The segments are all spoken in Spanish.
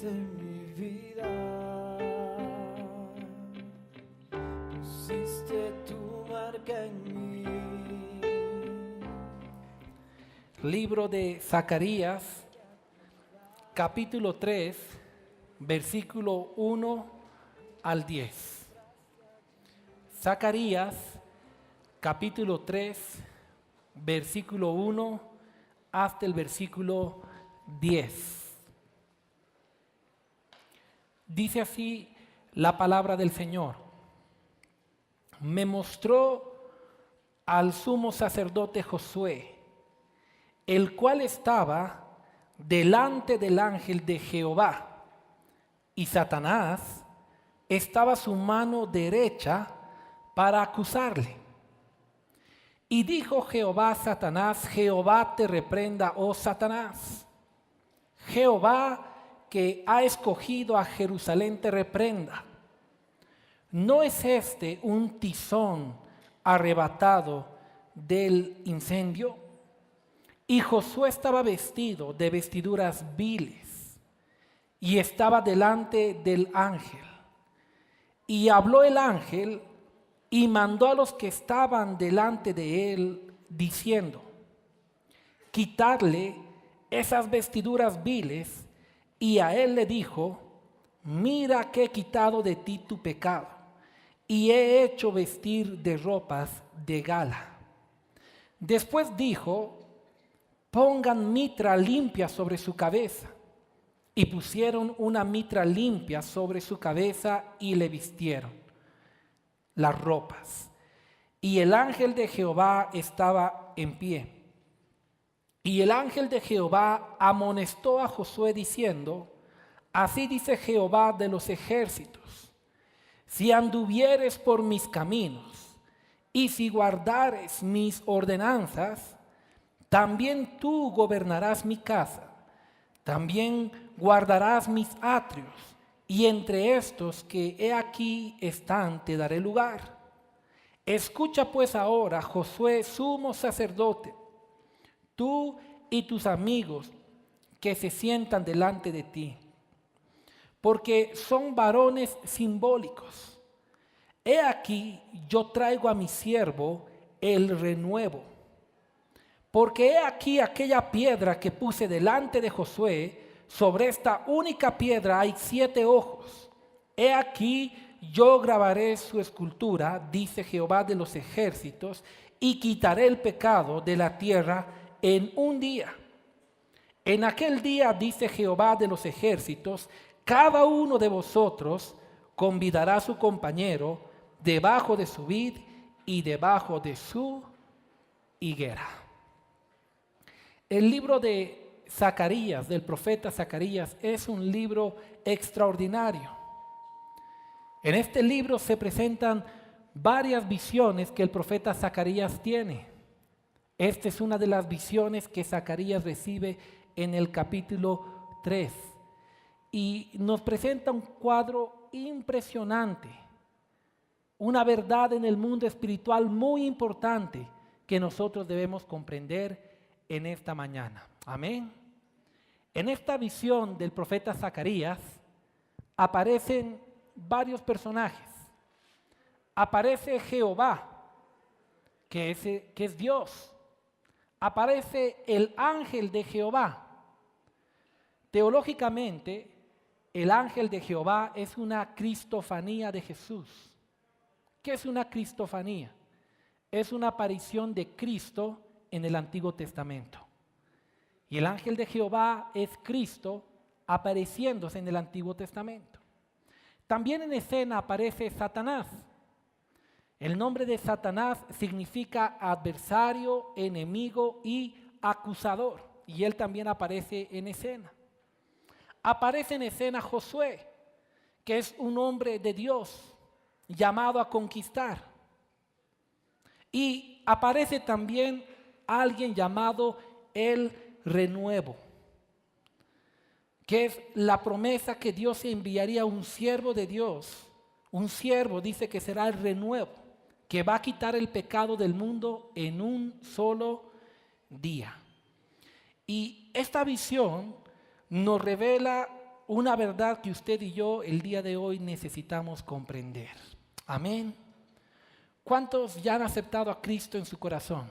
de mi vida, pusiste tu marca en mí. Libro de Zacarías, capítulo 3, versículo 1 al 10. Zacarías, capítulo 3, versículo 1 hasta el versículo 10. Dice así la palabra del Señor. Me mostró al sumo sacerdote Josué, el cual estaba delante del ángel de Jehová, y Satanás estaba a su mano derecha para acusarle. Y dijo Jehová a Satanás: Jehová te reprenda, oh Satanás. Jehová que ha escogido a Jerusalén te reprenda. ¿No es este un tizón arrebatado del incendio? Y Josué estaba vestido de vestiduras viles y estaba delante del ángel. Y habló el ángel y mandó a los que estaban delante de él, diciendo: quitadle esas vestiduras viles. Y a él le dijo: mira que he quitado de ti tu pecado, y he hecho vestir de ropas de gala. Después dijo: pongan mitra limpia sobre su cabeza. Y pusieron una mitra limpia sobre su cabeza y le vistieron las ropas. Y el ángel de Jehová estaba en pie. Y el ángel de Jehová amonestó a Josué diciendo: así dice Jehová de los ejércitos: si anduvieres por mis caminos y si guardares mis ordenanzas, también tú gobernarás mi casa, también guardarás mis atrios, y entre estos que he aquí están te daré lugar. Escucha pues ahora, Josué, sumo sacerdote, tú y tus amigos que se sientan delante de ti, porque son varones simbólicos. He aquí, yo traigo a mi siervo el renuevo. Porque he aquí aquella piedra que puse delante de Josué, sobre esta única piedra hay 7 ojos. He aquí yo grabaré su escultura, dice Jehová de los ejércitos, y quitaré el pecado de la tierra en un día. En aquel día, dice Jehová de los ejércitos, cada uno de vosotros convidará a su compañero debajo de su vid y debajo de su higuera. El libro de Zacarías, del profeta Zacarías, es un libro extraordinario. En este libro se presentan varias visiones que el profeta Zacarías tiene. Esta es una de las visiones que Zacarías recibe en el capítulo 3. Y nos presenta un cuadro impresionante, una verdad en el mundo espiritual muy importante que nosotros debemos comprender en esta mañana. Amén. En esta visión del profeta Zacarías aparecen varios personajes. Aparece Jehová, que es Dios. Aparece el ángel de Jehová. Teológicamente, el ángel de Jehová es una cristofanía de Jesús. ¿Qué es una cristofanía? Es una aparición de Cristo en el Antiguo Testamento. Y el ángel de Jehová es Cristo apareciéndose en el Antiguo Testamento. También en escena aparece Satanás. El nombre de Satanás significa adversario, enemigo y acusador. Y él también aparece en escena. Aparece en escena Josué, que es un hombre de Dios llamado a conquistar. Y aparece también alguien llamado el renuevo, que es la promesa que Dios enviaría a un siervo de Dios. Un siervo dice que será el renuevo, que va a quitar el pecado del mundo en un solo día. Y esta visión nos revela una verdad que usted y yo el día de hoy necesitamos comprender. Amén. ¿Cuántos ya han aceptado a Cristo en su corazón?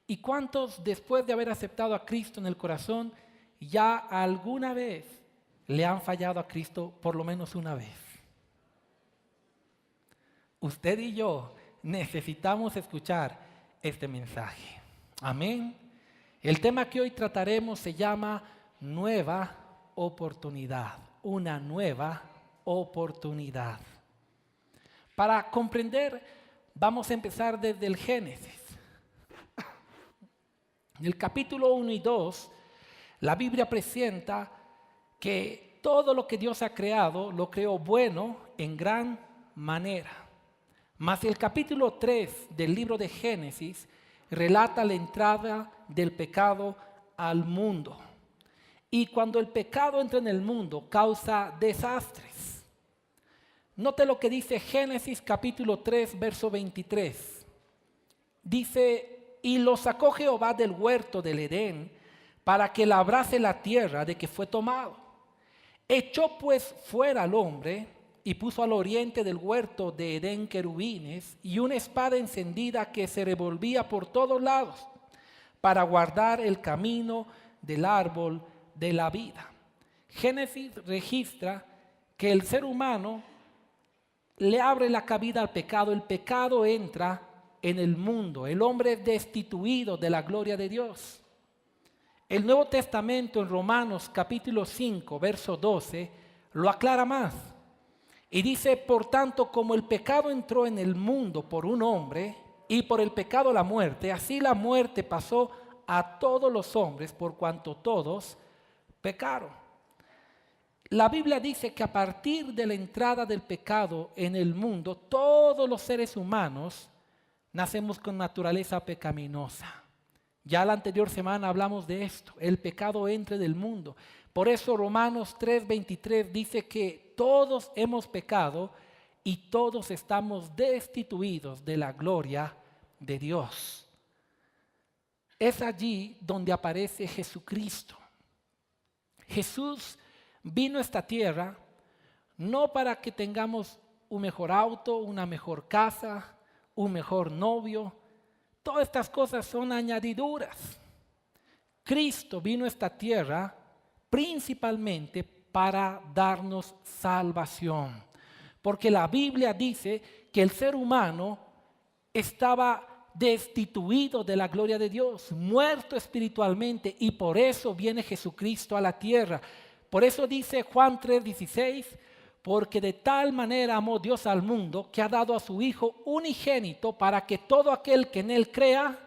¿Y cuántos después de haber aceptado a Cristo en el corazón ya alguna vez le han fallado a Cristo por lo menos una vez? Usted y yo necesitamos escuchar este mensaje. Amén. El tema que hoy trataremos se llama nueva oportunidad. Una nueva oportunidad. Para comprender, vamos a empezar desde el Génesis. En el capítulo 1 y 2, la Biblia presenta que todo lo que Dios ha creado, lo creó bueno en gran manera. Mas el capítulo 3 del libro de Génesis relata la entrada del pecado al mundo. Y cuando el pecado entra en el mundo, causa desastres. Note lo que dice Génesis capítulo 3, verso 23. Dice, y lo sacó Jehová del huerto del Edén para que labrase la tierra de que fue tomado. Echó pues fuera al hombre y puso al oriente del huerto de Edén querubines y una espada encendida que se revolvía por todos lados para guardar el camino del árbol de la vida. Génesis registra que el ser humano le abre la cabida al pecado. El pecado entra en el mundo. El hombre es destituido de la gloria de Dios. El Nuevo Testamento en Romanos capítulo 5, verso 12, lo aclara más. Y dice, por tanto, como el pecado entró en el mundo por un hombre, y por el pecado la muerte, así la muerte pasó a todos los hombres, por cuanto todos pecaron. La Biblia dice que a partir de la entrada del pecado en el mundo, todos los seres humanos nacemos con naturaleza pecaminosa. Ya la anterior semana hablamos de esto, el pecado entra del mundo. Por eso Romanos 3:23 dice que todos hemos pecado y todos estamos destituidos de la gloria de Dios. Es allí donde aparece Jesucristo. Jesús vino a esta tierra no para que tengamos un mejor auto, una mejor casa, un mejor novio. Todas estas cosas son añadiduras. Cristo vino a esta tierra principalmente para darnos salvación. Porque la Biblia dice que el ser humano estaba destituido de la gloria de Dios, muerto espiritualmente, y por eso viene Jesucristo a la tierra. Por eso dice Juan 3:16, porque de tal manera amó Dios al mundo que ha dado a su Hijo unigénito para que todo aquel que en él crea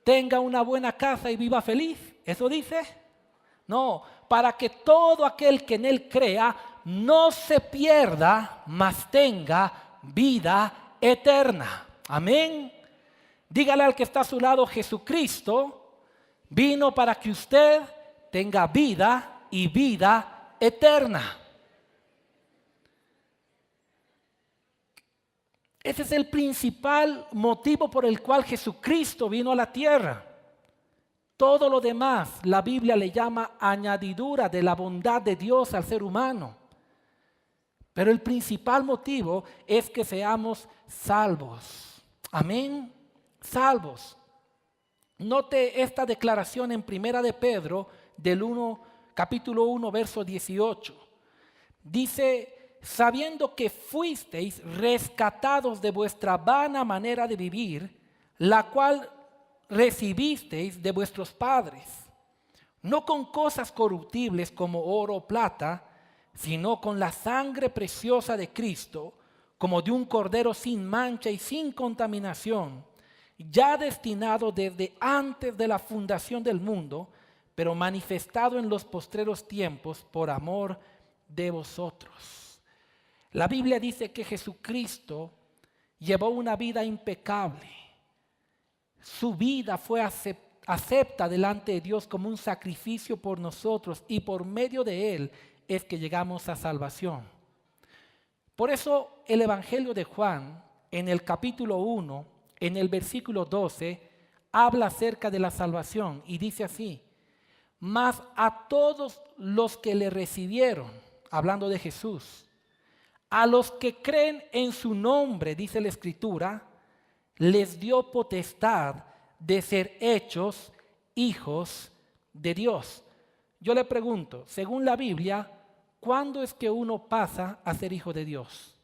tenga una buena casa y viva feliz. ¿Eso dice? No, para que todo aquel que en él crea no se pierda, mas tenga vida eterna. Amén. Dígale al que está a su lado, Jesucristo vino para que usted tenga vida y vida eterna. Ese es el principal motivo por el cual Jesucristo vino a la tierra. Todo lo demás, la Biblia le llama añadidura de la bondad de Dios al ser humano. Pero el principal motivo es que seamos salvos. Amén. Salvos. Note esta declaración en Primera de Pedro, capítulo 1, verso 18. Dice, sabiendo que fuisteis rescatados de vuestra vana manera de vivir, la cual recibisteis de vuestros padres, no con cosas corruptibles como oro o plata, sino con la sangre preciosa de Cristo, como de un cordero sin mancha y sin contaminación, ya destinado desde antes de la fundación del mundo, pero manifestado en los postreros tiempos por amor de vosotros. La Biblia dice que Jesucristo llevó una vida impecable. Su vida fue acepta delante de Dios como un sacrificio por nosotros, y por medio de él es que llegamos a salvación. Por eso el Evangelio de Juan, en el capítulo 1, en el versículo 12, habla acerca de la salvación y dice así: Mas a todos los que le recibieron, hablando de Jesús, a los que creen en su nombre, dice la Escritura, les dio potestad de ser hechos hijos de Dios. Yo le pregunto, según la Biblia, ¿cuándo es que uno pasa a ser hijo de Dios?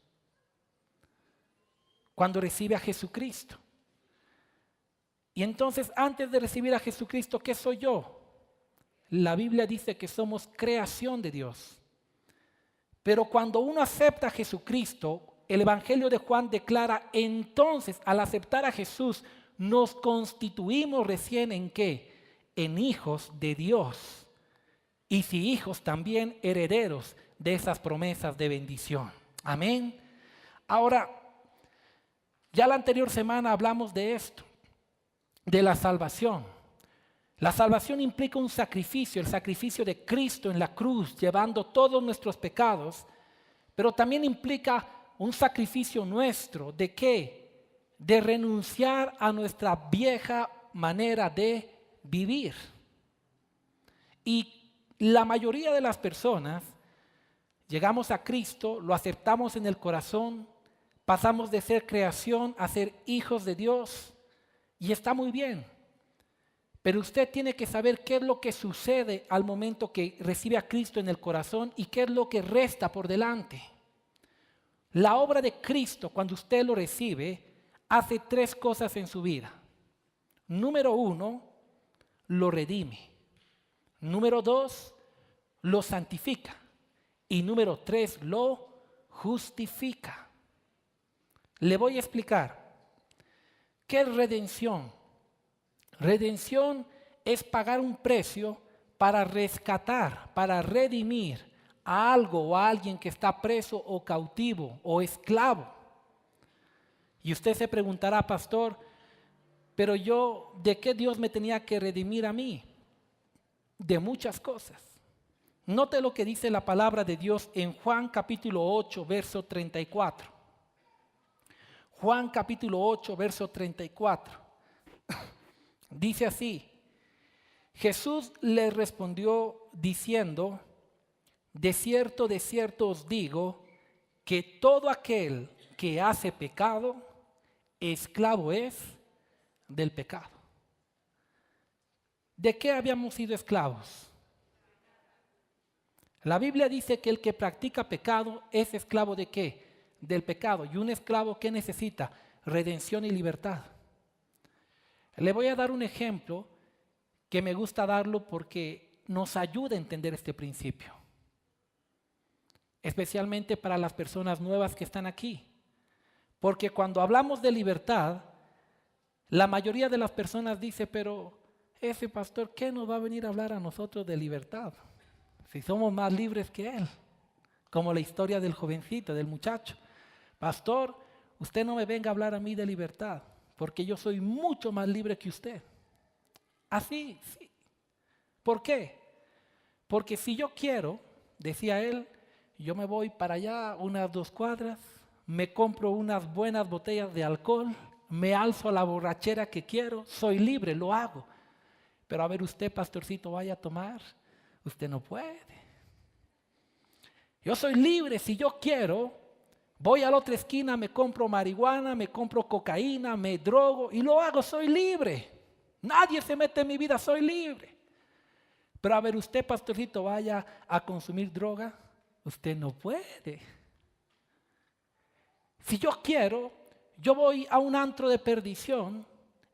Cuando recibe a Jesucristo. Y entonces, antes de recibir a Jesucristo, ¿qué soy yo? La Biblia dice que somos creación de Dios. Pero cuando uno acepta a Jesucristo, el Evangelio de Juan declara, entonces al aceptar a Jesús, nos constituimos recién ¿en qué? En hijos de Dios. Y si hijos, también herederos de esas promesas de bendición. Amén. Ahora, ya la anterior semana hablamos de esto, de la salvación. La salvación implica un sacrificio, el sacrificio de Cristo en la cruz, llevando todos nuestros pecados, pero también implica un sacrificio nuestro. ¿De qué? De renunciar a nuestra vieja manera de vivir. Y la mayoría de las personas llegamos a Cristo, lo aceptamos en el corazón, pasamos de ser creación a ser hijos de Dios, y está muy bien. Pero usted tiene que saber qué es lo que sucede al momento que recibe a Cristo en el corazón y qué es lo que resta por delante. La obra de Cristo, cuando usted lo recibe, hace tres cosas en su vida. Número 1, lo redime. Número 2, lo santifica. Y número 3, lo justifica. Le voy a explicar. ¿Qué es redención? Redención es pagar un precio para rescatar, para redimir a algo o a alguien que está preso o cautivo o esclavo. Y usted se preguntará, pastor, pero yo, ¿de qué Dios me tenía que redimir a mí? De muchas cosas. Note lo que dice la palabra de Dios en Juan capítulo 8, verso 34. Juan capítulo 8, verso 34. Dice así, Jesús le respondió diciendo, de cierto os digo, que todo aquel que hace pecado, esclavo es del pecado. ¿De qué habíamos sido esclavos? La Biblia dice que el que practica pecado es esclavo ¿de qué? Del pecado. Y un esclavo, ¿qué necesita? Redención y libertad. Le voy a dar un ejemplo que me gusta darlo porque nos ayuda a entender este principio. Especialmente para las personas nuevas que están aquí. Porque cuando hablamos de libertad, la mayoría de las personas dice, pero ese pastor, ¿qué nos va a venir a hablar a nosotros de libertad? Si somos más libres que él. Como la historia del jovencito, del muchacho. Pastor, usted no me venga a hablar a mí de libertad, porque yo soy mucho más libre que usted. Así, sí. ¿Por qué? Porque si yo quiero, decía él, yo me voy para allá unas 2 cuadras, me compro unas buenas botellas de alcohol, me alzo a la borrachera que quiero, soy libre, lo hago. Pero a ver usted, pastorcito, vaya a tomar, usted no puede. Yo soy libre, si yo quiero, voy a la otra esquina, me compro marihuana, me compro cocaína, me drogo y lo hago, soy libre. Nadie se mete en mi vida, soy libre. Pero a ver usted, pastorcito, vaya a consumir droga, usted no puede. Si yo quiero, yo voy a un antro de perdición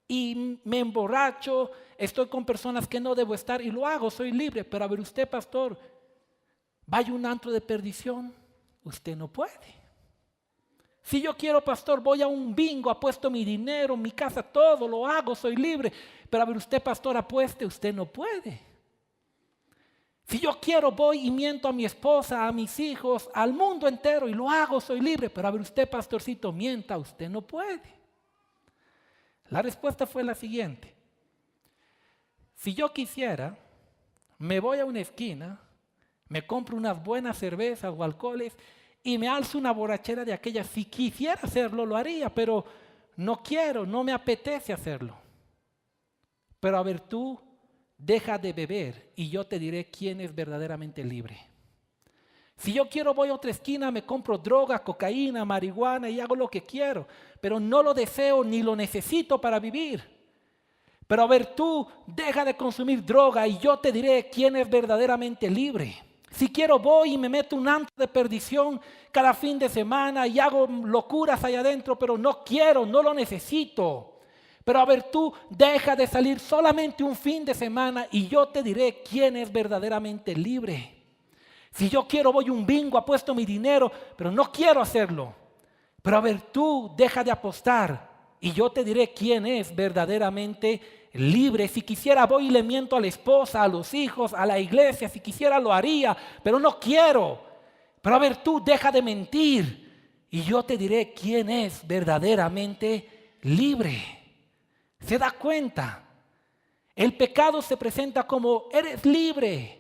y me emborracho, estoy con personas que no debo estar y lo hago, soy libre. Pero a ver usted, pastor, vaya a un antro de perdición, usted no puede. Si yo quiero, pastor, voy a un bingo, apuesto mi dinero, mi casa, todo, lo hago, soy libre. Pero a ver usted, pastor, apueste, usted no puede. Si yo quiero, voy y miento a mi esposa, a mis hijos, al mundo entero y lo hago, soy libre. Pero a ver usted, pastorcito, mienta, usted no puede. La respuesta fue la siguiente. Si yo quisiera, me voy a una esquina, me compro unas buenas cervezas o alcoholes y me alzo una borrachera de aquellas. Si quisiera hacerlo, lo haría, pero no quiero, no me apetece hacerlo. Pero a ver tú, deja de beber y yo te diré quién es verdaderamente libre. Si yo quiero, voy a otra esquina, me compro droga, cocaína, marihuana y hago lo que quiero, pero no lo deseo ni lo necesito para vivir. Pero a ver, tú deja de consumir droga y yo te diré quién es verdaderamente libre. Si quiero, voy y me meto un antro de perdición cada fin de semana y hago locuras allá adentro, pero no quiero, no lo necesito. Pero a ver, tú deja de salir solamente un fin de semana y yo te diré quién es verdaderamente libre. Si yo quiero, voy a un bingo, apuesto mi dinero, pero no quiero hacerlo. Pero a ver, tú deja de apostar y yo te diré quién es verdaderamente libre. Si quisiera, voy y le miento a la esposa, a los hijos, a la iglesia. Si quisiera, lo haría, pero no quiero. Pero a ver, tú deja de mentir y yo te diré quién es verdaderamente libre. ¿Se da cuenta? El pecado se presenta como eres libre.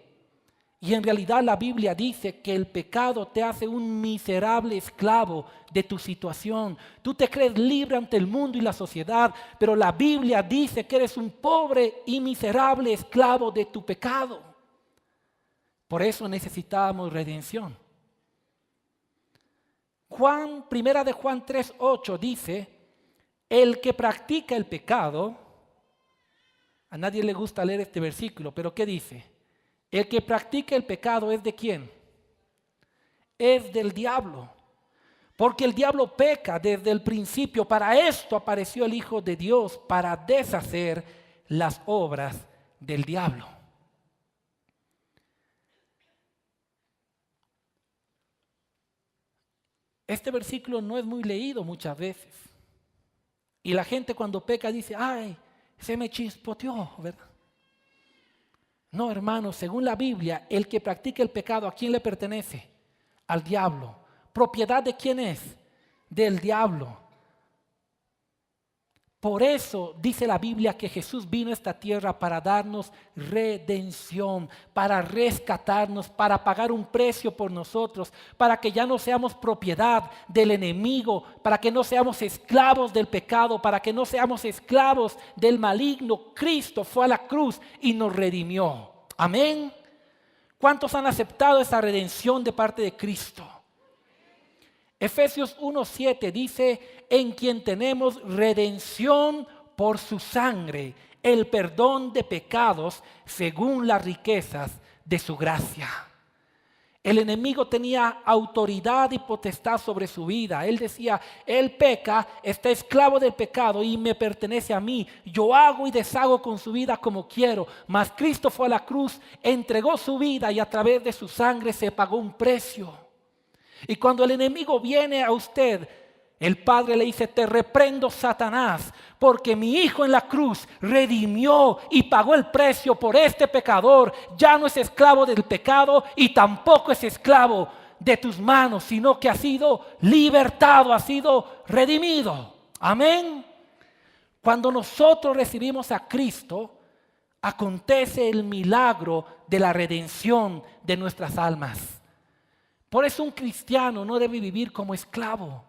Y en realidad la Biblia dice que el pecado te hace un miserable esclavo de tu situación. Tú te crees libre ante el mundo y la sociedad, pero la Biblia dice que eres un pobre y miserable esclavo de tu pecado. Por eso necesitábamos redención. Primera de Juan 3:8 dice, el que practica el pecado, a nadie le gusta leer este versículo, pero ¿qué dice? El que practica el pecado es ¿de quién? Es del diablo. Porque el diablo peca desde el principio. Para esto apareció el Hijo de Dios, para deshacer las obras del diablo. Este versículo no es muy leído muchas veces. Y la gente cuando peca dice, ay, se me chispoteó, ¿verdad? No, hermanos, según la Biblia, el que practica el pecado, ¿a quién le pertenece? Al diablo. ¿Propiedad de quién es? Del diablo. Por eso dice la Biblia que Jesús vino a esta tierra para darnos redención, para rescatarnos, para pagar un precio por nosotros, para que ya no seamos propiedad del enemigo, para que no seamos esclavos del pecado, para que no seamos esclavos del maligno. Cristo fue a la cruz y nos redimió. Amén. ¿Cuántos han aceptado esa redención de parte de Cristo? Efesios 1:7 dice, en quien tenemos redención por su sangre, el perdón de pecados según las riquezas de su gracia. El enemigo tenía autoridad y potestad sobre su vida. Él decía, él peca, está esclavo del pecado y me pertenece a mí. Yo hago y deshago con su vida como quiero. Mas Cristo fue a la cruz, entregó su vida y a través de su sangre se pagó un precio. Y cuando el enemigo viene a usted, el Padre le dice, te reprendo, Satanás, porque mi Hijo en la cruz redimió y pagó el precio por este pecador. Ya no es esclavo del pecado y tampoco es esclavo de tus manos, sino que ha sido libertado, ha sido redimido. Amén. Cuando nosotros recibimos a Cristo, acontece el milagro de la redención de nuestras almas. Por eso un cristiano no debe vivir como esclavo.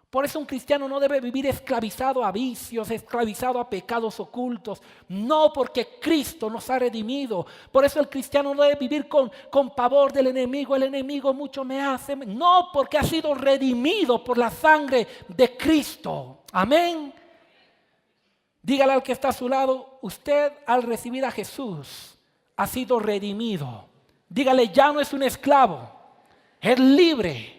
Por eso un cristiano no debe vivir esclavizado a vicios, esclavizado a pecados ocultos. No, porque Cristo nos ha redimido. Por eso el cristiano no debe vivir con pavor del enemigo. El enemigo mucho me hace. No, porque ha sido redimido por la sangre de Cristo. Amén. Dígale al que está a su lado, usted al recibir a Jesús ha sido redimido. Dígale, ya no es un esclavo. Es libre.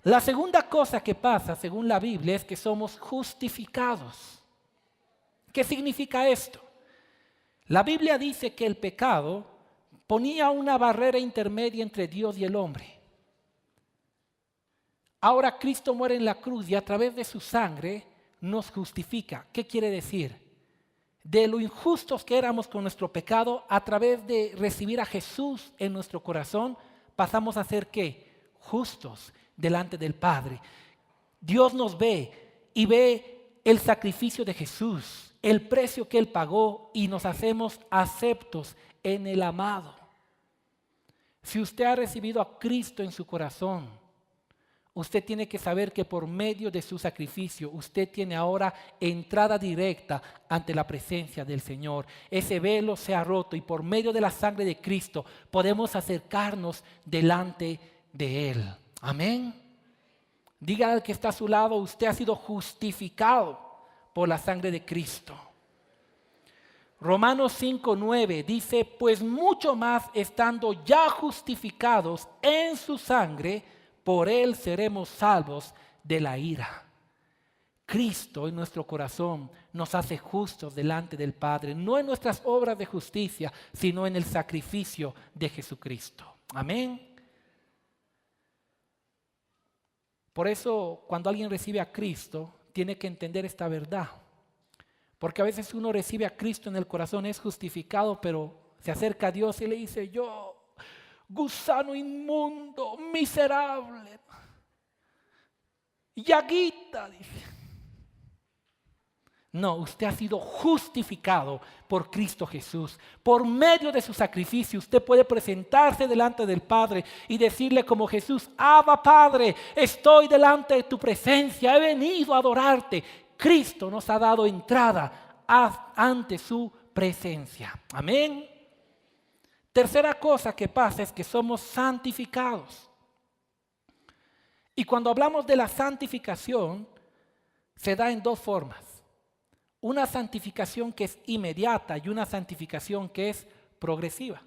La segunda cosa que pasa, según la Biblia, es que somos justificados. ¿Qué significa esto? La Biblia dice que el pecado ponía una barrera intermedia entre Dios y el hombre. Ahora Cristo muere en la cruz y a través de su sangre nos justifica. ¿Qué quiere decir? De lo injustos que éramos con nuestro pecado, a través de recibir a Jesús en nuestro corazón, pasamos a ser ¿qué? Justos delante del Padre. Dios nos ve y ve el sacrificio de Jesús, el precio que Él pagó y nos hacemos aceptos en el amado. Si usted ha recibido a Cristo en su corazón, Usted tiene que saber que por medio de su sacrificio, usted tiene ahora entrada directa ante la presencia del Señor. Ese velo se ha roto y por medio de la sangre de Cristo podemos acercarnos delante de Él. Amén. Diga al que está a su lado, usted ha sido justificado por la sangre de Cristo. Romanos 5:9 dice, pues mucho más estando ya justificados en su sangre, por Él seremos salvos de la ira. Cristo en nuestro corazón nos hace justos delante del Padre, no en nuestras obras de justicia, sino en el sacrificio de Jesucristo. Amén. Por eso, cuando alguien recibe a Cristo, tiene que entender esta verdad. Porque a veces uno recibe a Cristo en el corazón, es justificado, pero se acerca a Dios y le dice, yo, gusano inmundo, miserable, llaguita, dice. No, usted ha sido justificado por Cristo Jesús. Por medio de su sacrificio, usted puede presentarse delante del Padre y decirle como Jesús, Abba Padre, estoy delante de tu presencia, he venido a adorarte. Cristo nos ha dado entrada ante su presencia. Amén. Tercera cosa que pasa es que somos santificados. Y cuando hablamos de la santificación, se da en dos formas. Una santificación que es inmediata y una santificación que es progresiva.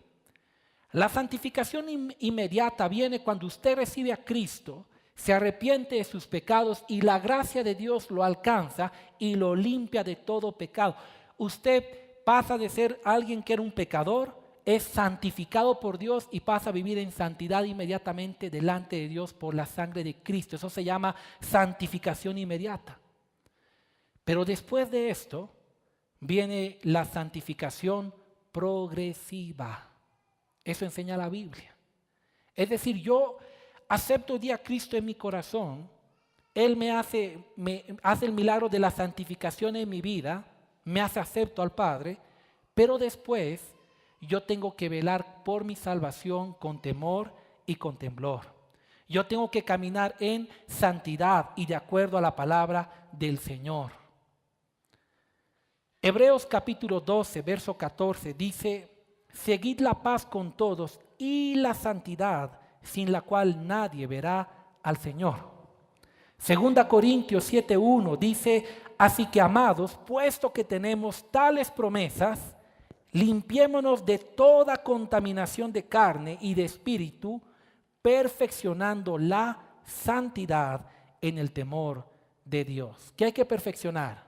La santificación inmediata viene cuando usted recibe a Cristo, se arrepiente de sus pecados y la gracia de Dios lo alcanza y lo limpia de todo pecado. Usted pasa de ser alguien que era un pecador, es santificado por Dios y pasa a vivir en santidad inmediatamente delante de Dios por la sangre de Cristo. Eso se llama santificación inmediata. Pero después de esto viene la santificación progresiva. Eso enseña la Biblia. Es decir, yo acepto hoy día a Cristo en mi corazón. Él me hace el milagro de la santificación en mi vida. Me hace acepto al Padre. Pero después yo tengo que velar por mi salvación con temor y con temblor. Yo tengo que caminar en santidad y de acuerdo a la palabra del Señor. Hebreos capítulo 12, verso 14 dice, seguid la paz con todos y la santidad, sin la cual nadie verá al Señor. Segunda Corintios 7:1 dice, así que amados, puesto que tenemos tales promesas, limpiémonos de toda contaminación de carne y de espíritu, perfeccionando la santidad en el temor de Dios. ¿Qué hay que perfeccionar?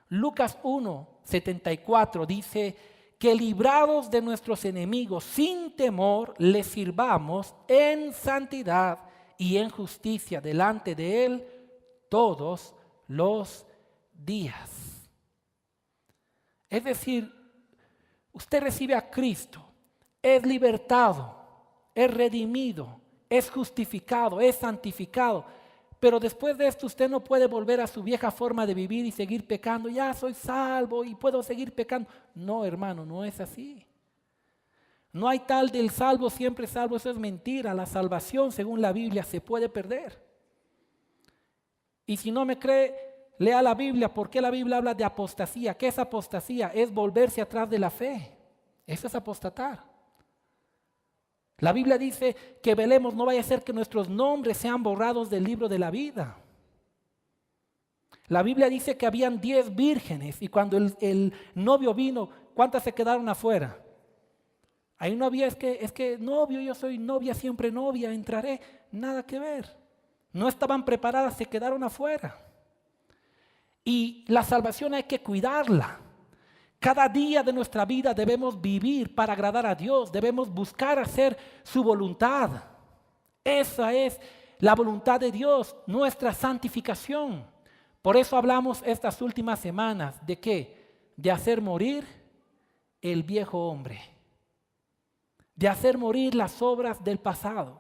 Lucas 1:74 dice que librados de nuestros enemigos sin temor les sirvamos en santidad y en justicia delante de Él todos los días. Es decir, usted recibe a Cristo, es libertado, es redimido, es justificado, es santificado. Pero después de esto usted no puede volver a su vieja forma de vivir y seguir pecando. Ya soy salvo y puedo seguir pecando. No, hermano, no es así. No hay tal del salvo, siempre salvo. Eso es mentira. La salvación, según la Biblia, se puede perder. Y si no me cree, lea la Biblia. ¿Por qué la Biblia habla de apostasía? ¿Qué es apostasía? Es volverse atrás de la fe. Eso es apostatar. La Biblia dice que velemos, no vaya a ser que nuestros nombres sean borrados del libro de la vida. La Biblia dice que habían 10 vírgenes y cuando el novio vino, ¿cuántas se quedaron afuera? Ahí no había, es que novio, yo soy novia, siempre novia, entraré. Nada que ver. No estaban preparadas, se quedaron afuera. Y la salvación hay que cuidarla. Cada día de nuestra vida debemos vivir para agradar a Dios, debemos buscar hacer su voluntad. Esa es la voluntad de Dios, nuestra santificación. Por eso hablamos estas últimas semanas de ¿qué? De hacer morir el viejo hombre, de hacer morir las obras del pasado.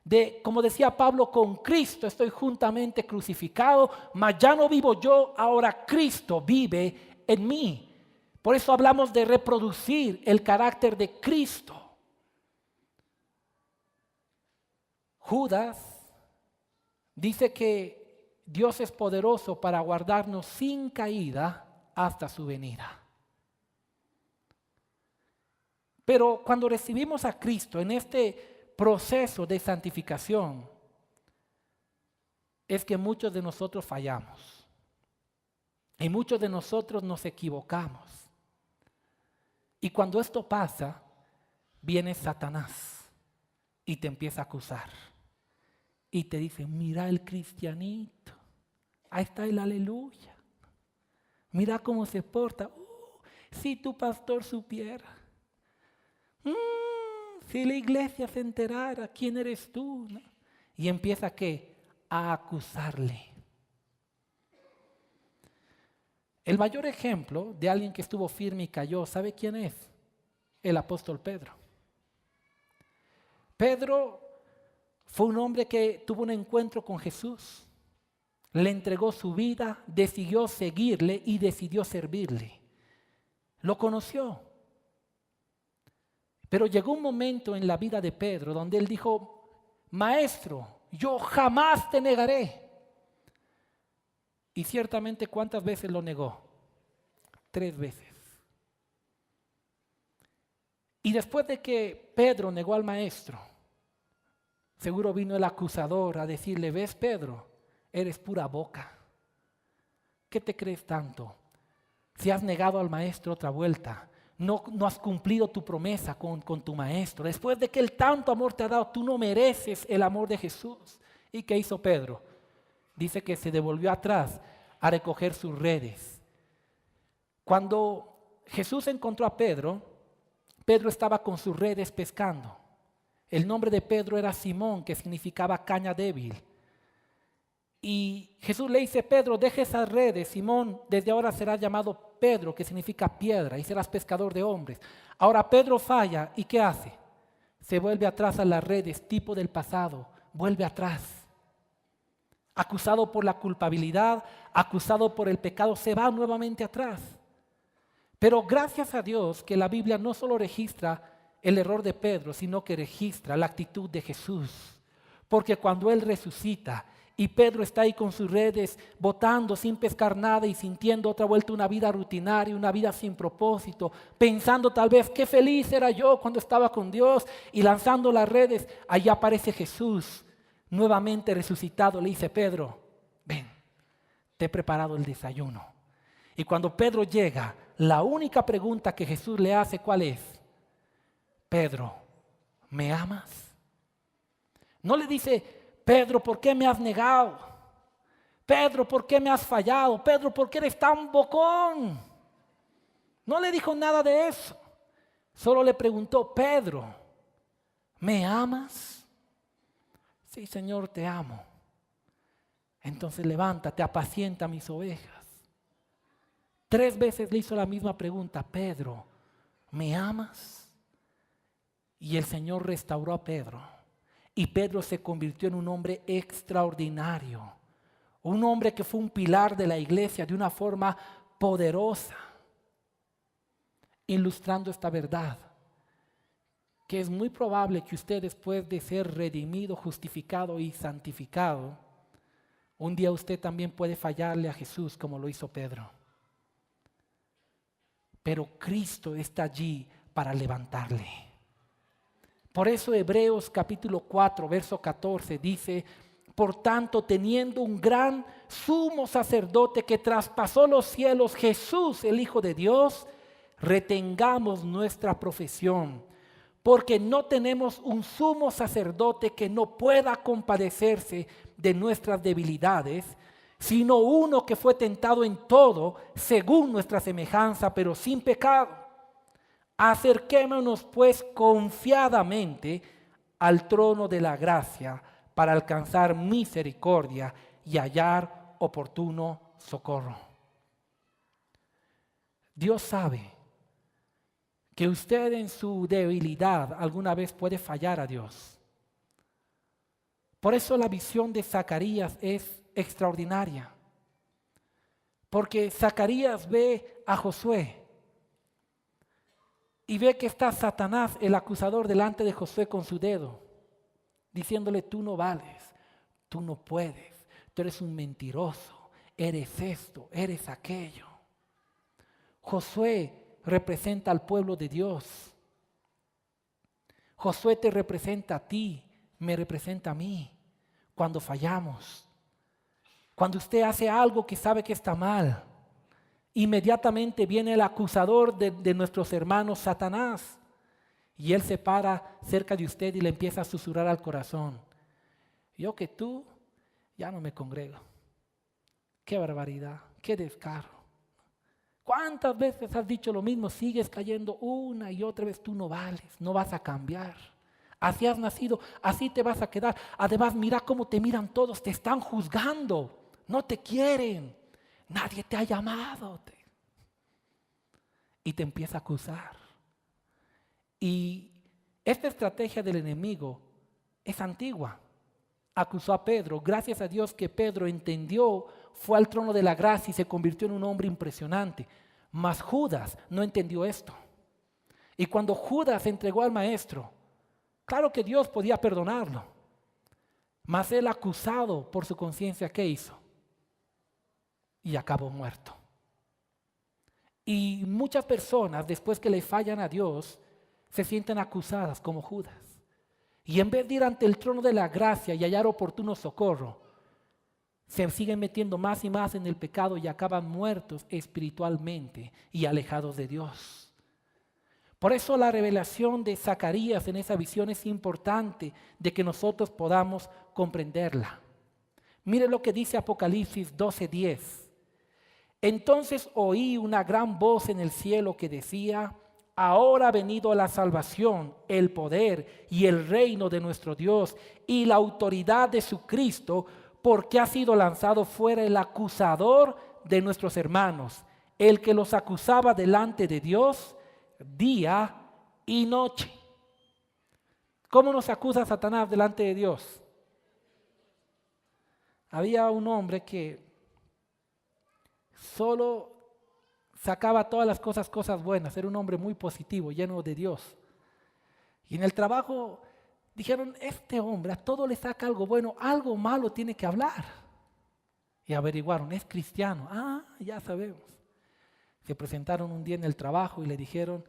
De, como decía Pablo, con Cristo estoy juntamente crucificado, mas ya no vivo yo, ahora Cristo vive en mí. Por eso hablamos de reproducir el carácter de Cristo. Judas Dice que Dios es poderoso para guardarnos sin caída hasta su venida. Pero cuando recibimos a Cristo en este proceso de santificación, es que muchos de nosotros fallamos. Y muchos de nosotros nos equivocamos. Y cuando esto pasa, viene Satanás y te empieza a acusar. Y te dice, mira el cristianito, ahí está el aleluya. Mira cómo se porta. Si tu pastor supiera. Si la iglesia se enterara, ¿quién eres tú? ¿No? Y empieza ¿qué? A acusarle. El mayor ejemplo de alguien que estuvo firme y cayó, ¿sabe quién es? El apóstol Pedro. Pedro fue un hombre que tuvo un encuentro con Jesús. Le entregó su vida, decidió seguirle y decidió servirle. Lo conoció. Pero llegó un momento en la vida de Pedro donde él dijo, Maestro, yo jamás te negaré. Y ciertamente, ¿cuántas veces lo negó? 3 veces. Y después de que Pedro negó al maestro, seguro vino el acusador a decirle, ¿ves, Pedro? Eres pura boca. ¿Qué te crees tanto? Si has negado al maestro otra vuelta, no has cumplido tu promesa con tu maestro. Después de que él tanto amor te ha dado, tú no mereces el amor de Jesús. ¿Y qué hizo Pedro? Dice que se devolvió atrás a recoger sus redes. Cuando Jesús encontró a Pedro, Pedro estaba con sus redes pescando. El nombre de Pedro era Simón, que significaba caña débil. Y Jesús le dice, Pedro, deja esas redes, Simón, desde ahora serás llamado Pedro, que significa piedra, y serás pescador de hombres. Ahora Pedro falla, ¿y qué hace? Se vuelve atrás a las redes, tipo del pasado, vuelve atrás. Acusado por la culpabilidad, acusado por el pecado, se va nuevamente atrás. Pero gracias a Dios que la Biblia no solo registra el error de Pedro, sino que registra la actitud de Jesús. Porque cuando Él resucita y Pedro está ahí con sus redes, botando sin pescar nada y sintiendo otra vuelta una vida rutinaria, una vida sin propósito, pensando tal vez qué feliz era yo cuando estaba con Dios y lanzando las redes, allí aparece Jesús. Nuevamente resucitado, le dice, Pedro, ven, te he preparado el desayuno. Y cuando Pedro llega, la única pregunta que Jesús le hace, ¿cuál es? Pedro, ¿me amas? No le dice, Pedro, ¿por qué me has negado? Pedro, ¿por qué me has fallado? Pedro, ¿por qué eres tan bocón? No le dijo nada de eso. Solo le preguntó, Pedro, ¿me amas? Sí, Señor, te amo. Entonces levántate, apacienta mis ovejas. 3 veces le hizo la misma pregunta, Pedro, ¿me amas? Y el Señor restauró a Pedro. Y Pedro se convirtió en un hombre extraordinario. Un hombre que fue un pilar de la iglesia de una forma poderosa. Ilustrando esta verdad. Que es muy probable que usted, después de ser redimido, justificado y santificado, un día usted también puede fallarle a Jesús como lo hizo Pedro. Pero Cristo está allí para levantarle. Por eso Hebreos capítulo 4, verso 14 dice, por tanto, teniendo un gran sumo sacerdote que traspasó los cielos, Jesús, el Hijo de Dios, retengamos nuestra profesión. Porque no tenemos un sumo sacerdote que no pueda compadecerse de nuestras debilidades, sino uno que fue tentado en todo, según nuestra semejanza, pero sin pecado. Acerquémonos pues confiadamente al trono de la gracia para alcanzar misericordia y hallar oportuno socorro. Dios sabe que usted en su debilidad alguna vez puede fallar a Dios. Por eso la visión de Zacarías es extraordinaria. Porque Zacarías ve a Josué y ve que está Satanás, el acusador, delante de Josué con su dedo, diciéndole, tú no vales, Tú no puedes, tú eres un mentiroso, eres esto, eres aquello. Josué representa al pueblo de Dios. Josué te representa a ti, me representa a mí cuando fallamos. Cuando usted hace algo que sabe que está mal, inmediatamente viene el acusador de nuestros hermanos, Satanás. Y él se para cerca de usted y le empieza a susurrar al corazón. Yo que tú ya no me congrego. Qué barbaridad, qué descaro. ¿Cuántas veces has dicho lo mismo? Sigues cayendo una y otra vez. Tú no vales, no vas a cambiar. Así has nacido, así te vas a quedar. Además, mira cómo te miran todos, te están juzgando. No te quieren, nadie te ha llamado. Y te empieza a acusar. Y esta estrategia del enemigo es antigua. Acusó a Pedro. Gracias a Dios que Pedro entendió, fue al trono de la gracia y se convirtió en un hombre impresionante. Mas Judas no entendió esto. Y cuando Judas se entregó al maestro, claro que Dios podía perdonarlo. Mas él, acusado por su conciencia, ¿qué hizo? Y acabó muerto. Y muchas personas, después que le fallan a Dios, se sienten acusadas como Judas. Y en vez de ir ante el trono de la gracia y hallar oportuno socorro, se siguen metiendo más y más en el pecado y acaban muertos espiritualmente y alejados de Dios. Por eso la revelación de Zacarías en esa visión es importante de que nosotros podamos comprenderla. Mire lo que dice Apocalipsis 12:10. Entonces oí una gran voz en el cielo que decía: ahora ha venido la salvación, el poder y el reino de nuestro Dios y la autoridad de su Cristo, porque ha sido lanzado fuera el acusador de nuestros hermanos, el que los acusaba delante de Dios día y noche. ¿Cómo nos acusa Satanás delante de Dios? Había un hombre que solo sacaba todas las cosas buenas, era un hombre muy positivo, lleno de Dios. Y en el trabajo dijeron: este hombre a todo le saca algo bueno, algo malo tiene que hablar. Y averiguaron, es cristiano. Ah, ya sabemos. Se presentaron un día en el trabajo y le dijeron: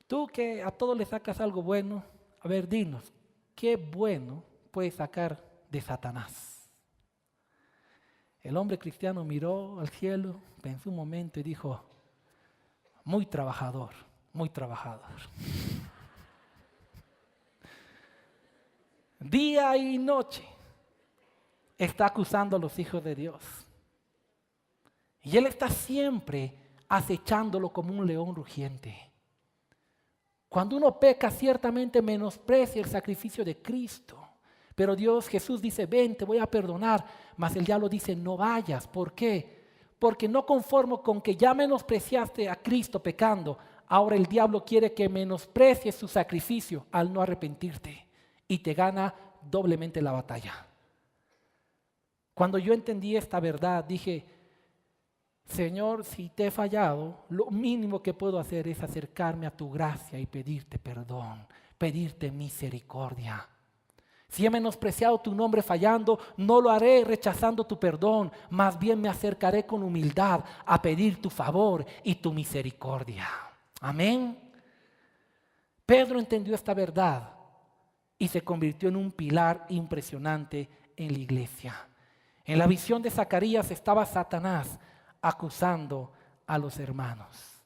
tú que a todo le sacas algo bueno, a ver, dinos, ¿qué bueno puedes sacar de Satanás? El hombre cristiano miró al cielo, pensó un momento y dijo: muy trabajador, muy trabajador. Día y noche está acusando a los hijos de Dios. Y él está siempre acechándolo como un león rugiente. Cuando uno peca, ciertamente menosprecia el sacrificio de Cristo. Pero Jesús dice: ven, te voy a perdonar. Mas el diablo dice: no vayas. ¿Por qué? Porque no conformo con que ya menospreciaste a Cristo pecando, ahora el diablo quiere que menosprecies su sacrificio al no arrepentirte. Y te gana doblemente la batalla. Cuando yo entendí esta verdad, dije: Señor, si te he fallado, lo mínimo que puedo hacer es acercarme a tu gracia y pedirte perdón, pedirte misericordia. Si he menospreciado tu nombre fallando, no lo haré rechazando tu perdón, más bien me acercaré con humildad a pedir tu favor y tu misericordia. Amén. Pedro entendió esta verdad y se convirtió en un pilar impresionante en la iglesia. En la visión de Zacarías estaba Satanás acusando a los hermanos.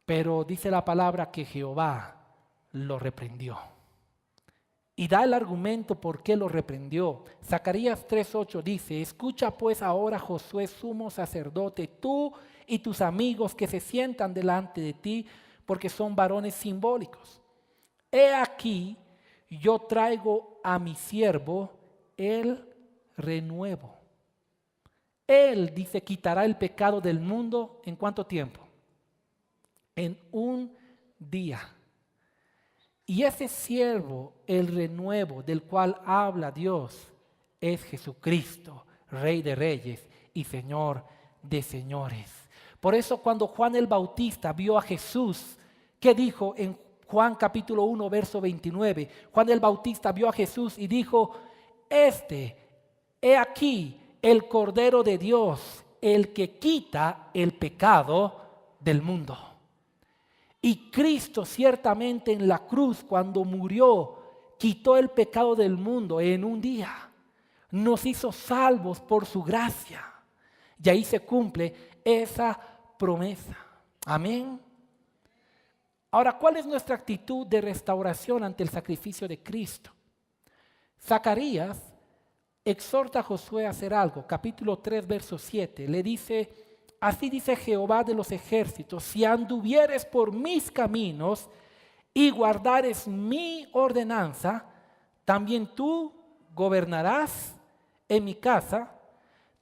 Pero dice la palabra que Jehová lo reprendió. Y da el argumento por qué lo reprendió. Zacarías 3:8 dice: escucha pues ahora, Josué, sumo sacerdote, tú y tus amigos que se sientan delante de ti, porque son varones simbólicos. He aquí, yo traigo a mi siervo el renuevo. Él, dice, quitará el pecado del mundo. ¿En cuánto tiempo? En un día. Y ese siervo, el renuevo del cual habla Dios, es Jesucristo, Rey de Reyes y Señor de Señores. Por eso cuando Juan el Bautista vio a Jesús, ¿qué dijo en Juan capítulo 1, verso 29. Juan el Bautista vio a Jesús y dijo, he aquí el Cordero de Dios, el que quita el pecado del mundo. Y Cristo ciertamente en la cruz, cuando murió, quitó el pecado del mundo en un día. Nos hizo salvos por su gracia. Y ahí se cumple esa promesa. Amén. Ahora, ¿cuál es nuestra actitud de restauración ante el sacrificio de Cristo? Zacarías exhorta a Josué a hacer algo. Capítulo 3, verso 7. Le dice, así dice Jehová de los ejércitos, si anduvieres por mis caminos y guardares mi ordenanza, también tú gobernarás en mi casa,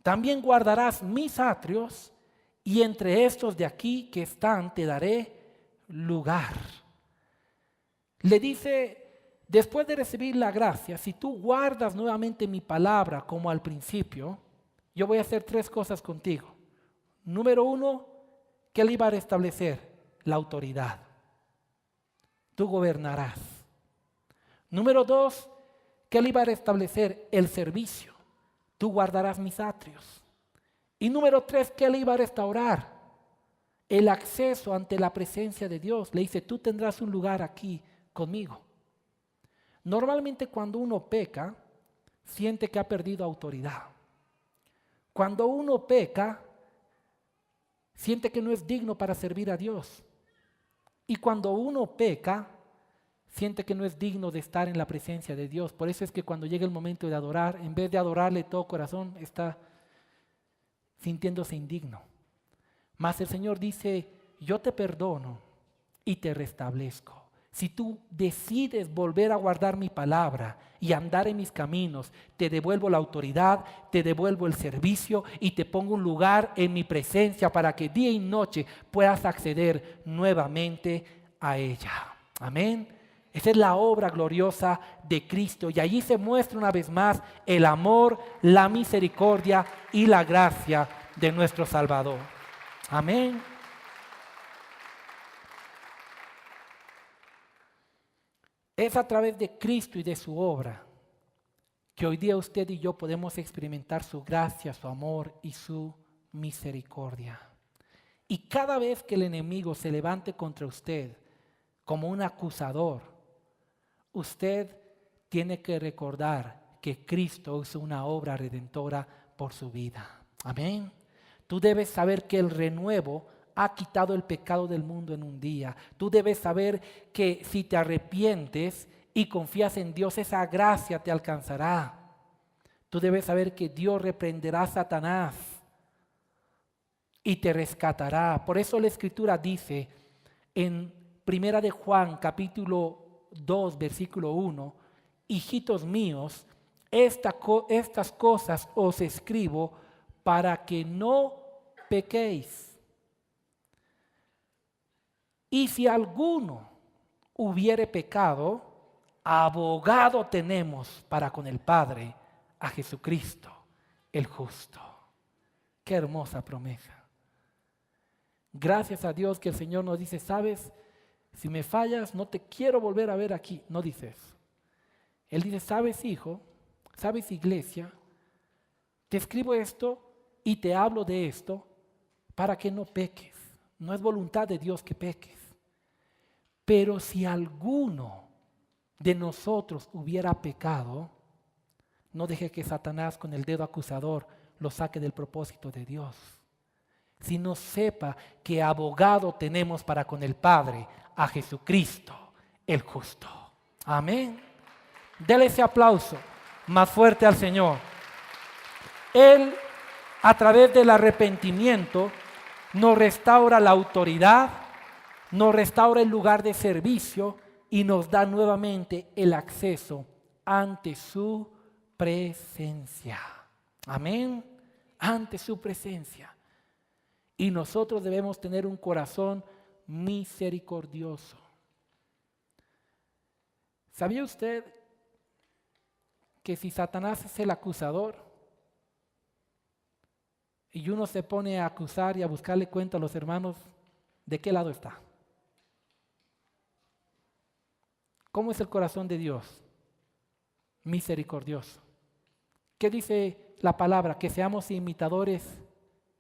también guardarás mis atrios, y entre estos de aquí que están te daré lugar. Le dice, después de recibir la gracia, si tú guardas nuevamente mi palabra como al principio, yo voy a hacer 3 cosas contigo. Número 1, ¿qué le iba a restablecer? La autoridad. Tú gobernarás. Número 2, ¿qué le iba a restablecer? El servicio. Tú guardarás mis atrios. Y número 3, ¿qué le iba a restaurar? El acceso ante la presencia de Dios. Le dice, tú tendrás un lugar aquí conmigo. Normalmente cuando uno peca, siente que ha perdido autoridad. Cuando uno peca, siente que no es digno para servir a Dios. Y cuando uno peca, siente que no es digno de estar en la presencia de Dios. Por eso es que cuando llega el momento de adorar, en vez de adorarle todo corazón, está sintiéndose indigno. Mas el Señor dice, yo te perdono y te restablezco. Si tú decides volver a guardar mi palabra y andar en mis caminos, te devuelvo la autoridad, te devuelvo el servicio y te pongo un lugar en mi presencia para que día y noche puedas acceder nuevamente a ella. Amén. Esa es la obra gloriosa de Cristo y allí se muestra una vez más el amor, la misericordia y la gracia de nuestro Salvador. Amén. Es a través de Cristo y de su obra que hoy día usted y yo podemos experimentar su gracia, su amor y su misericordia. Y cada vez que el enemigo se levante contra usted como un acusador, usted tiene que recordar que Cristo hizo una obra redentora por su vida. Amén. Tú debes saber que el renuevo ha quitado el pecado del mundo en un día. Tú debes saber que si te arrepientes y confías en Dios, esa gracia te alcanzará. Tú debes saber que Dios reprenderá a Satanás y te rescatará. Por eso la Escritura dice en Primera de Juan, capítulo 2, versículo 1, hijitos míos, estas cosas os escribo para que no pequéis. Y si alguno hubiere pecado, abogado tenemos para con el Padre, a Jesucristo, el justo. Qué hermosa promesa. Gracias a Dios que el Señor nos dice, ¿sabes? Si me fallas, no te quiero volver a ver aquí. No dice eso. Él dice, ¿sabes, hijo? ¿Sabes, iglesia? Te escribo esto y te hablo de esto para que no peques. No es voluntad de Dios que peques. Pero si alguno de nosotros hubiera pecado, no deje que Satanás con el dedo acusador lo saque del propósito de Dios. Sino sepa que abogado tenemos para con el Padre, a Jesucristo, el justo. Amén. Dele ese aplauso más fuerte al Señor. Él, a través del arrepentimiento, nos restaura la autoridad, nos restaura el lugar de servicio y nos da nuevamente el acceso ante su presencia. Amén. Ante su presencia. Y nosotros debemos tener un corazón misericordioso. ¿Sabía usted que si Satanás es el acusador y uno se pone a acusar y a buscarle cuenta a los hermanos, ¿de qué lado está? ¿Cómo es el corazón de Dios? Misericordioso. ¿Qué dice la palabra? Que seamos imitadores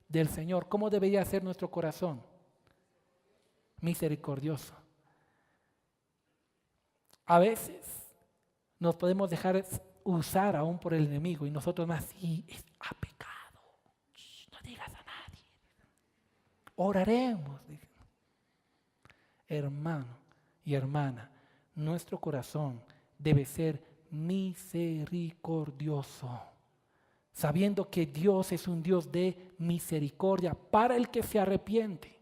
del Señor. ¿Cómo debería ser nuestro corazón? Misericordioso. A veces nos podemos dejar usar aún por el enemigo y nosotros más, sí, ha pecado. No digas a nadie. Oraremos. Hermano y hermana, nuestro corazón debe ser misericordioso, sabiendo que Dios es un Dios de misericordia para el que se arrepiente.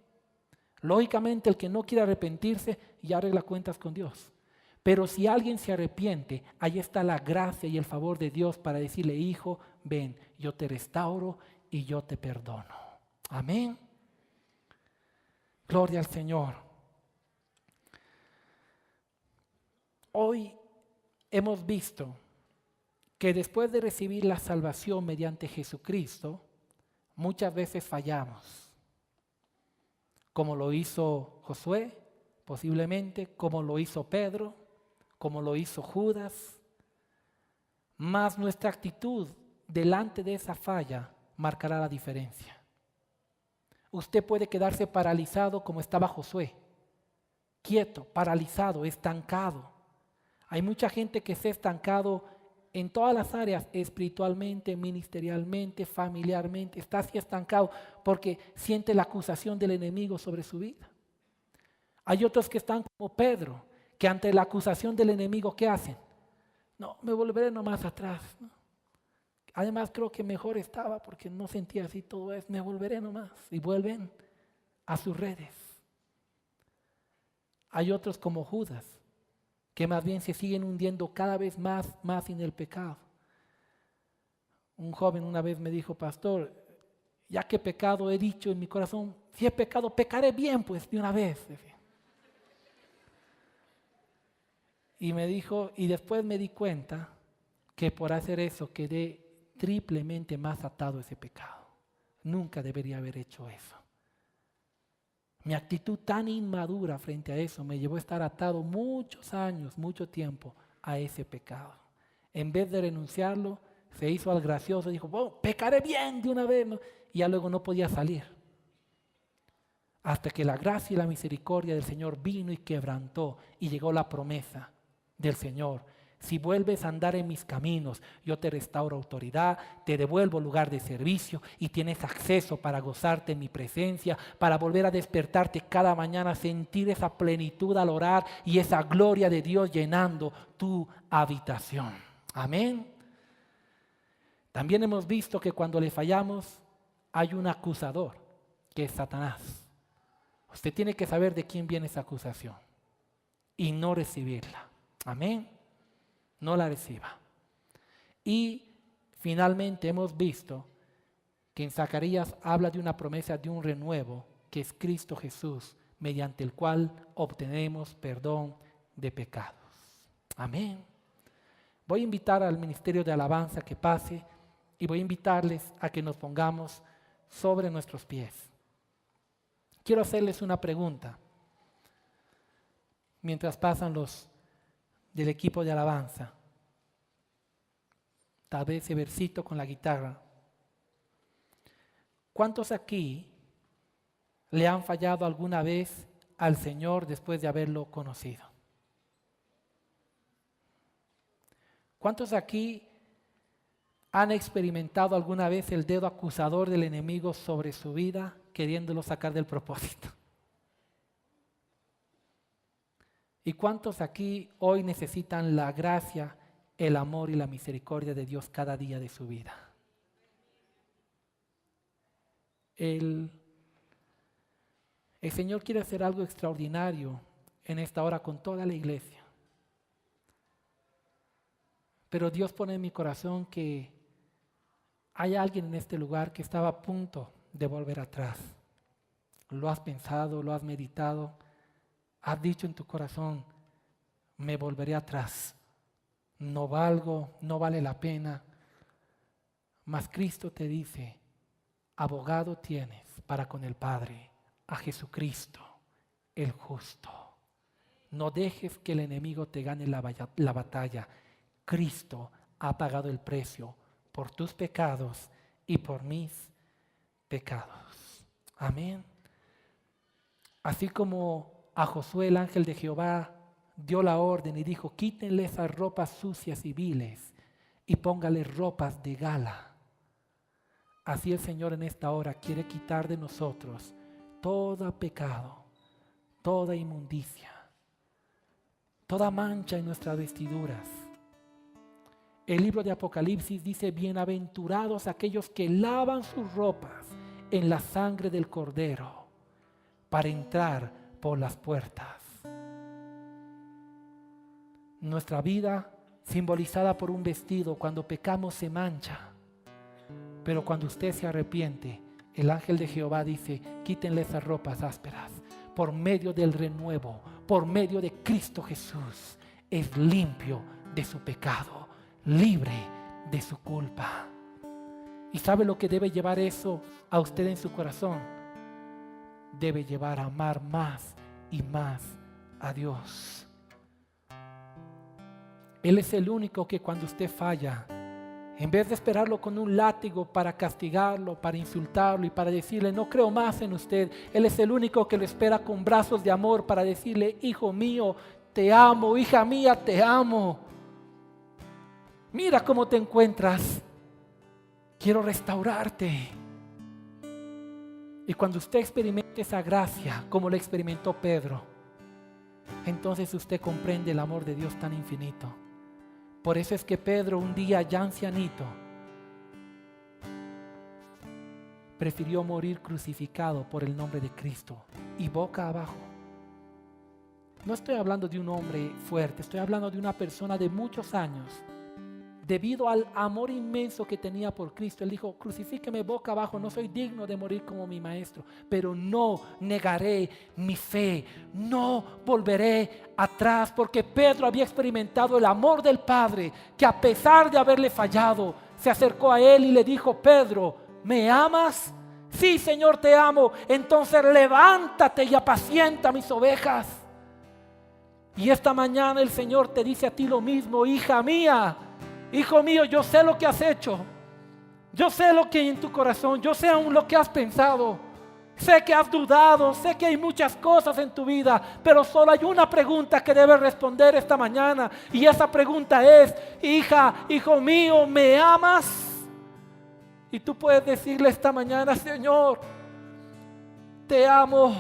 Lógicamente, el que no quiere arrepentirse ya arregla cuentas con Dios. Pero si alguien se arrepiente, ahí está la gracia y el favor de Dios para decirle: hijo, ven, yo te restauro y yo te perdono. Amén. Gloria al Señor. Hoy hemos visto que después de recibir la salvación mediante Jesucristo, muchas veces fallamos, como lo hizo Josué, posiblemente, como lo hizo Pedro, como lo hizo Judas, mas nuestra actitud delante de esa falla marcará la diferencia. Usted puede quedarse paralizado como estaba Josué, quieto, paralizado, estancado. Hay mucha gente que se ha estancado en todas las áreas, espiritualmente, ministerialmente, familiarmente. Está así estancado porque siente la acusación del enemigo sobre su vida. Hay otros que están como Pedro, que ante la acusación del enemigo, ¿qué hacen? No, me volveré nomás atrás, ¿no? Además creo que mejor estaba porque no sentía así todo eso. Me volveré nomás. Y vuelven a sus redes. Hay otros como Judas, que más bien se siguen hundiendo cada vez más en el pecado. Un joven una vez me dijo: pastor, ya que pecado he dicho en mi corazón, si he pecado, pecaré bien pues de una vez. Y me dijo, y después me di cuenta que por hacer eso quedé triplemente más atado a ese pecado. Nunca debería haber hecho eso. Mi actitud tan inmadura frente a eso me llevó a estar atado muchos años, mucho tiempo a ese pecado. En vez de renunciarlo, se hizo al gracioso y dijo: oh, pecaré bien de una vez, ¿no? Y ya luego no podía salir. Hasta que la gracia y la misericordia del Señor vino y quebrantó, y llegó la promesa del Señor: si vuelves a andar en mis caminos, yo te restauro autoridad, te devuelvo lugar de servicio y tienes acceso para gozarte en mi presencia, para volver a despertarte cada mañana, sentir esa plenitud al orar y esa gloria de Dios llenando tu habitación. Amén. También hemos visto que cuando le fallamos hay un acusador, que es Satanás. Usted tiene que saber de quién viene esa acusación y no recibirla. Amén. No la reciba. Y finalmente hemos visto que en Zacarías habla de una promesa de un renuevo, que es Cristo Jesús, mediante el cual obtenemos perdón de pecados. Amén. Voy a invitar al ministerio de alabanza que pase y voy a invitarles a que nos pongamos sobre nuestros pies. Quiero hacerles una pregunta mientras pasan los del equipo de alabanza. Tal vez ese versito con la guitarra. ¿Cuántos aquí le han fallado alguna vez al Señor después de haberlo conocido? ¿Cuántos aquí han experimentado alguna vez el dedo acusador del enemigo sobre su vida, queriéndolo sacar del propósito? ¿Y cuántos aquí hoy necesitan la gracia, el amor y la misericordia de Dios cada día de su vida? El Señor quiere hacer algo extraordinario en esta hora con toda la iglesia. Pero Dios pone en mi corazón que hay alguien en este lugar que estaba a punto de volver atrás. Lo has pensado, lo has meditado. Has dicho en tu corazón: me volveré atrás, no valgo, no vale la pena. Mas Cristo te dice: abogado tienes para con el Padre, a Jesucristo, el justo. No dejes que el enemigo te gane la batalla. Cristo ha pagado el precio por tus pecados y por mis pecados. Amén. Así como a Josué el ángel de Jehová dio la orden y dijo: quítenle esas ropas sucias y viles y póngale ropas de gala. Así el Señor en esta hora quiere quitar de nosotros todo pecado, toda inmundicia, toda mancha en nuestras vestiduras. El libro de Apocalipsis dice: bienaventurados aquellos que lavan sus ropas en la sangre del Cordero para entrar por las puertas. Nuestra vida, simbolizada por un vestido, cuando pecamos se mancha. Pero cuando usted se arrepiente, el ángel de Jehová dice: quítenle esas ropas ásperas. Por medio del renuevo, por medio de Cristo Jesús, es limpio de su pecado, libre de su culpa. ¿Y sabe lo que debe llevar eso a usted en su corazón? Debe llevar a amar más y más a Dios. Él es el único que cuando usted falla, en vez de esperarlo con un látigo para castigarlo, para insultarlo y para decirle: no creo más en usted, Él es el único que lo espera con brazos de amor para decirle: hijo mío, te amo, hija mía, te amo. Mira cómo te encuentras. Quiero restaurarte. Y cuando usted experimente esa gracia, como lo experimentó Pedro, entonces usted comprende el amor de Dios tan infinito. Por eso es que Pedro, un día ya ancianito, prefirió morir crucificado por el nombre de Cristo y boca abajo. No estoy hablando de un hombre fuerte, estoy hablando de una persona de muchos años. Debido al amor inmenso que tenía por Cristo, él dijo: crucifíqueme boca abajo, no soy digno de morir como mi maestro, pero no negaré mi fe, no volveré atrás, porque Pedro había experimentado el amor del Padre, que a pesar de haberle fallado, se acercó a él y le dijo: Pedro, ¿me amas? Sí, Señor, te amo. Entonces levántate y apacienta mis ovejas. Y esta mañana el Señor te dice a ti lo mismo: hija mía, hijo mío, yo sé lo que has hecho. Yo sé lo que hay en tu corazón. Yo sé aún lo que has pensado. Sé que has dudado. Sé que hay muchas cosas en tu vida. Pero solo hay una pregunta que debes responder esta mañana. Y esa pregunta es: hija, hijo mío, ¿me amas? Y tú puedes decirle esta mañana: Señor, te amo.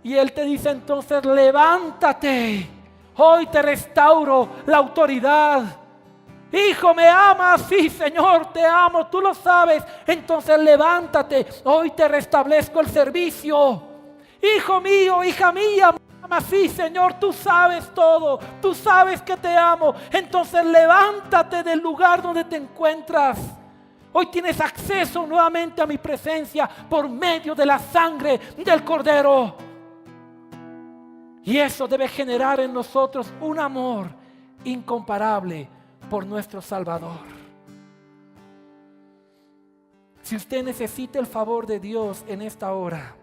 Y Él te dice entonces: levántate. Hoy te restauro la autoridad. Hijo, ¿me amas? Sí, Señor, te amo, tú lo sabes. Entonces levántate, hoy te restablezco el servicio. Hijo mío, hija mía, ¿me amas? Sí, Señor, tú sabes todo, tú sabes que te amo. Entonces levántate del lugar donde te encuentras. Hoy tienes acceso nuevamente a mi presencia por medio de la sangre del Cordero. Y eso debe generar en nosotros un amor incomparable por nuestro Salvador. Si usted necesita el favor de Dios en esta hora,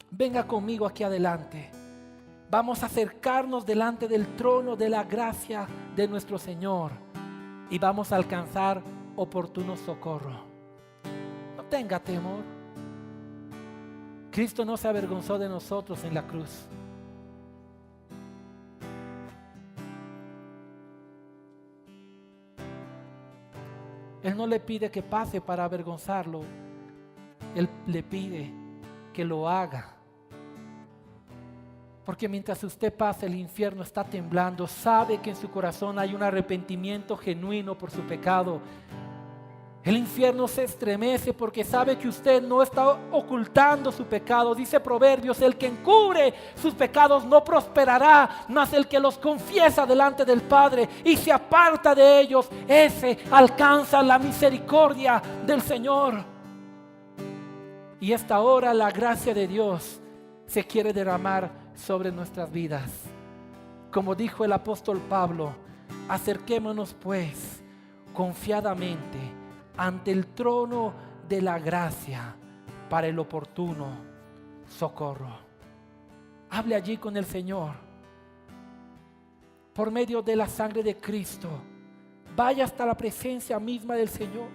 venga conmigo aquí adelante. Vamos a acercarnos delante del trono de la gracia de nuestro Señor y vamos a alcanzar oportuno socorro. No tenga temor. Cristo no se avergonzó de nosotros en la cruz. Él no le pide que pase para avergonzarlo. Él le pide que lo haga. Porque mientras usted pasa, el infierno está temblando. Sabe que en su corazón hay un arrepentimiento genuino por su pecado. El infierno se estremece porque sabe que usted no está ocultando su pecado. Dice Proverbios: el que encubre sus pecados no prosperará, mas el que los confiesa delante del Padre y se aparta de ellos, ese alcanza la misericordia del Señor. Y esta hora la gracia de Dios se quiere derramar sobre nuestras vidas. Como dijo el apóstol Pablo: acerquémonos pues confiadamente ante el trono de la gracia para el oportuno socorro. Hable allí con el Señor. por medio de la sangre de Cristo. Vaya hasta la presencia misma del Señor.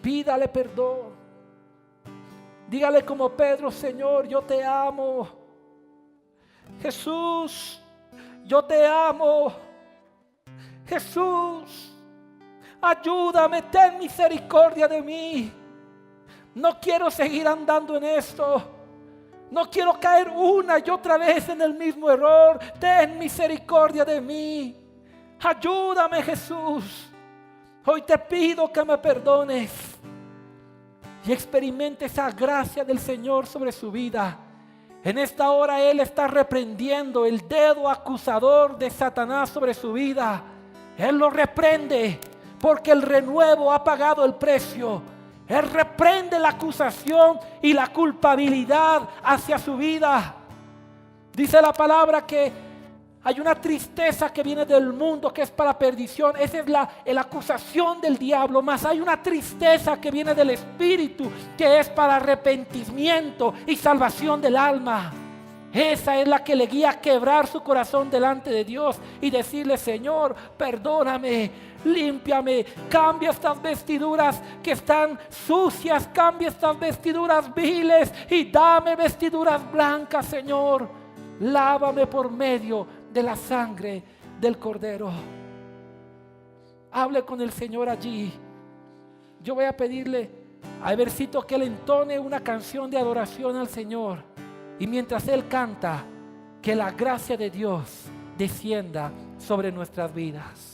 Pídale perdón. Dígale como Pedro: Señor, yo te amo. Jesús, yo te amo. Jesús, ayúdame, ten misericordia de mí. No quiero seguir andando en esto. No quiero caer una y otra vez en el mismo error. Ten misericordia de mí. Ayúdame, Jesús. Hoy te pido que me perdones y experimente esa gracia del Señor sobre su vida. En esta hora Él está reprendiendo el dedo acusador de Satanás sobre su vida. Él lo reprende porque el renuevo ha pagado el precio. Él reprende la acusación y la culpabilidad hacia su vida. Dice la palabra que hay una tristeza que viene del mundo que es para perdición. Esa es la acusación del diablo. Mas hay una tristeza que viene del Espíritu que es para arrepentimiento y salvación del alma. Esa es la que le guía a quebrar su corazón delante de Dios y decirle: Señor, perdóname, límpiame, cambia estas vestiduras que están sucias, cambia estas vestiduras viles y dame vestiduras blancas, Señor. Lávame por medio de la sangre del Cordero. Hable con el Señor allí. Yo voy a pedirle a Evercito que él entone una canción de adoración al Señor. Y mientras Él canta, que la gracia de Dios descienda sobre nuestras vidas.